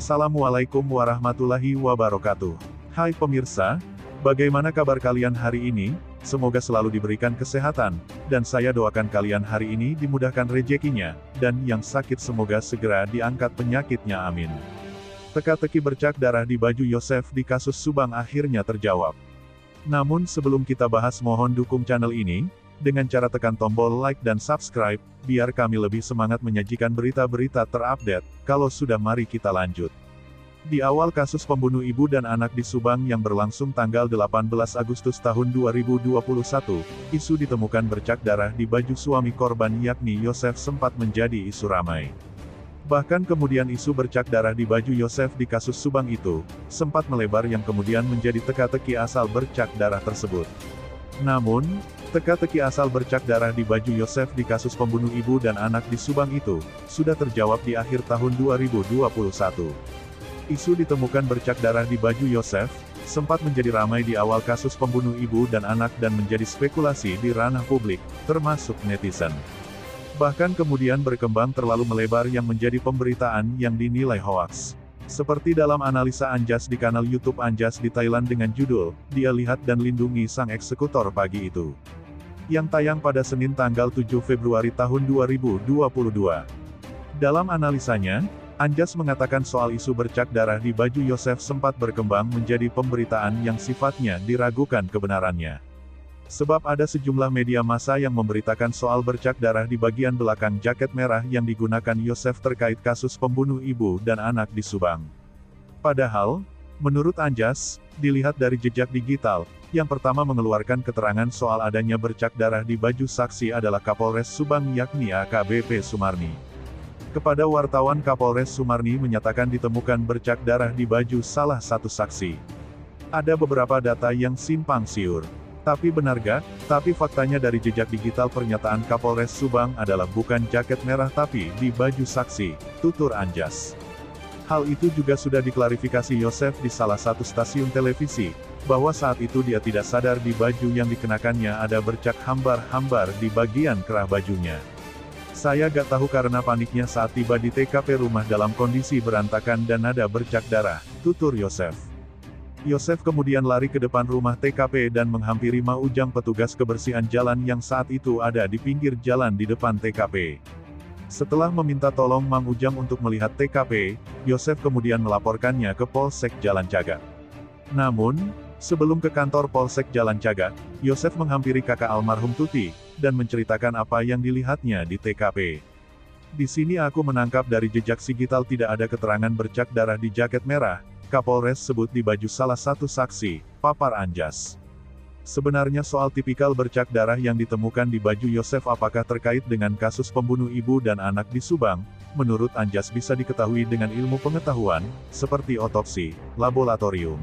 Assalamualaikum warahmatullahi wabarakatuh. Hai pemirsa, bagaimana kabar kalian hari ini? Semoga selalu diberikan kesehatan, dan saya doakan kalian hari ini dimudahkan rezekinya, dan yang sakit semoga segera diangkat penyakitnya amin. Teka-teki bercak darah di baju Yosef di kasus Subang akhirnya terjawab. Namun sebelum kita bahas mohon dukung channel ini, dengan cara tekan tombol like dan subscribe, biar kami lebih semangat menyajikan berita-berita terupdate. Kalau sudah mari kita lanjut. Di awal kasus pembunuh ibu dan anak di Subang yang berlangsung tanggal 18 Agustus tahun 2021, isu ditemukan bercak darah di baju suami korban yakni Yosef sempat menjadi isu ramai. Bahkan kemudian isu bercak darah di baju Yosef di kasus Subang itu, sempat melebar yang kemudian menjadi teka-teki asal bercak darah tersebut. Namun, teka-teki asal bercak darah di baju Yosef di kasus pembunuh ibu dan anak di Subang itu, sudah terjawab di akhir tahun 2021. Isu ditemukan bercak darah di baju Yosef, sempat menjadi ramai di awal kasus pembunuh ibu dan anak dan menjadi spekulasi di ranah publik, termasuk netizen. Bahkan kemudian berkembang terlalu melebar yang menjadi pemberitaan yang dinilai hoaks. Seperti dalam analisa Anjas di kanal YouTube Anjas di Thailand dengan judul, Dia Lihat dan Lindungi Sang Eksekutor Pagi Itu, yang tayang pada Senin tanggal 7 Februari tahun 2022. Dalam analisanya, Anjas mengatakan soal isu bercak darah di baju Yosef sempat berkembang menjadi pemberitaan yang sifatnya diragukan kebenarannya. Sebab ada sejumlah media massa yang memberitakan soal bercak darah di bagian belakang jaket merah yang digunakan Yosef terkait kasus pembunuh ibu dan anak di Subang. Padahal, menurut Anjas, dilihat dari jejak digital, yang pertama mengeluarkan keterangan soal adanya bercak darah di baju saksi adalah Kapolres Subang yakni AKBP Sumarni. Kepada wartawan Kapolres Sumarni menyatakan ditemukan bercak darah di baju salah satu saksi. Ada beberapa data yang simpang siur. Tapi benarkah? Tapi faktanya dari jejak digital pernyataan Kapolres Subang adalah bukan jaket merah tapi di baju saksi, tutur Anjas. Hal itu juga sudah diklarifikasi Yosef di salah satu stasiun televisi, bahwa saat itu dia tidak sadar di baju yang dikenakannya ada bercak hambar-hambar di bagian kerah bajunya. Saya gak tahu karena paniknya saat tiba di TKP rumah dalam kondisi berantakan dan ada bercak darah, tutur Yosef. Yosef kemudian lari ke depan rumah TKP dan menghampiri Ujang petugas kebersihan jalan yang saat itu ada di pinggir jalan di depan TKP. Setelah meminta tolong Mang Ujang untuk melihat TKP, Yosef kemudian melaporkannya ke Polsek Jalan Cagak. Namun, sebelum ke kantor Polsek Jalan Cagak, Yosef menghampiri kakak almarhum Tuti, dan menceritakan apa yang dilihatnya di TKP. Di sini aku menangkap dari jejak digital tidak ada keterangan bercak darah di jaket merah, Kapolres sebut di baju salah satu saksi, papar Anjas. Sebenarnya soal tipikal bercak darah yang ditemukan di baju Yosef apakah terkait dengan kasus pembunuh ibu dan anak di Subang, menurut Anjas bisa diketahui dengan ilmu pengetahuan, seperti otopsi, laboratorium.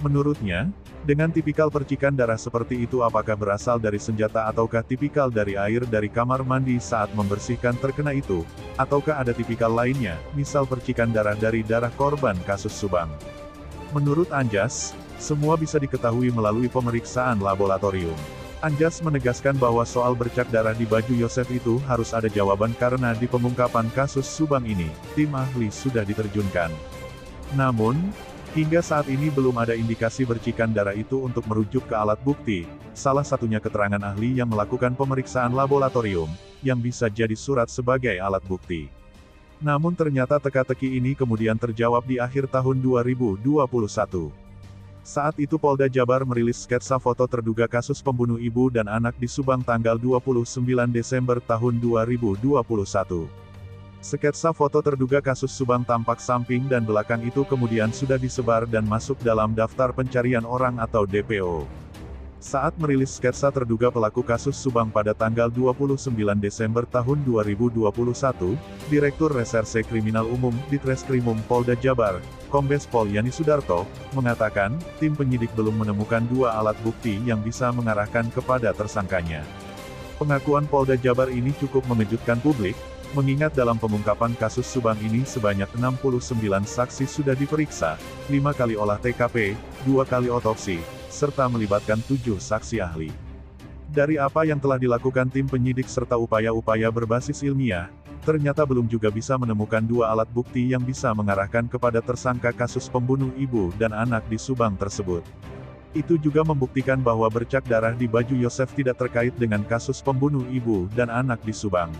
Menurutnya, dengan tipikal percikan darah seperti itu apakah berasal dari senjata ataukah tipikal dari air dari kamar mandi saat membersihkan terkena itu, ataukah ada tipikal lainnya, misal percikan darah dari darah korban kasus Subang. Menurut Anjas, semua bisa diketahui melalui pemeriksaan laboratorium. Anjas menegaskan bahwa soal bercak darah di baju Yosef itu harus ada jawaban karena di pengungkapan kasus Subang ini, tim ahli sudah diterjunkan. Namun, hingga saat ini belum ada indikasi bercikan darah itu untuk merujuk ke alat bukti, salah satunya keterangan ahli yang melakukan pemeriksaan laboratorium, yang bisa jadi surat sebagai alat bukti. Namun ternyata teka-teki ini kemudian terjawab di akhir tahun 2021. Saat itu Polda Jabar merilis sketsa foto terduga kasus pembunuh ibu dan anak di Subang tanggal 29 Desember tahun 2021. Sketsa foto terduga kasus Subang tampak samping dan belakang itu kemudian sudah disebar dan masuk dalam daftar pencarian orang atau DPO. Saat merilis sketsa terduga pelaku kasus Subang pada tanggal 29 Desember tahun 2021, Direktur Reserse Kriminal Umum, Ditreskrimum Polda Jabar, Kombes Pol Yani Sudarto, mengatakan, tim penyidik belum menemukan dua alat bukti yang bisa mengarahkan kepada tersangkanya. Pengakuan Polda Jabar ini cukup mengejutkan publik, mengingat dalam pengungkapan kasus Subang ini sebanyak 69 saksi sudah diperiksa, 5 kali olah TKP, 2 kali otopsi, serta melibatkan 7 saksi ahli. Dari apa yang telah dilakukan tim penyidik serta upaya-upaya berbasis ilmiah, ternyata belum juga bisa menemukan dua alat bukti yang bisa mengarahkan kepada tersangka kasus pembunuh ibu dan anak di Subang tersebut. Itu juga membuktikan bahwa bercak darah di baju Yosef tidak terkait dengan kasus pembunuh ibu dan anak di Subang.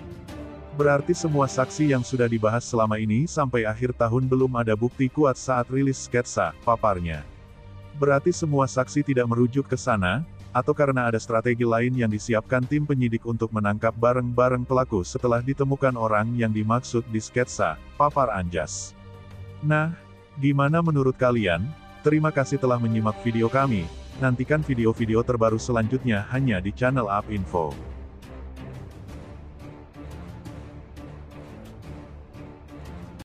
Berarti semua saksi yang sudah dibahas selama ini sampai akhir tahun belum ada bukti kuat saat rilis sketsa, paparnya. Berarti semua saksi tidak merujuk ke sana, atau karena ada strategi lain yang disiapkan tim penyidik untuk menangkap bareng-bareng pelaku setelah ditemukan orang yang dimaksud di sketsa, papar Anjas. Nah, gimana menurut kalian? Terima kasih telah menyimak video kami. Nantikan video-video terbaru selanjutnya hanya di channel UP Info.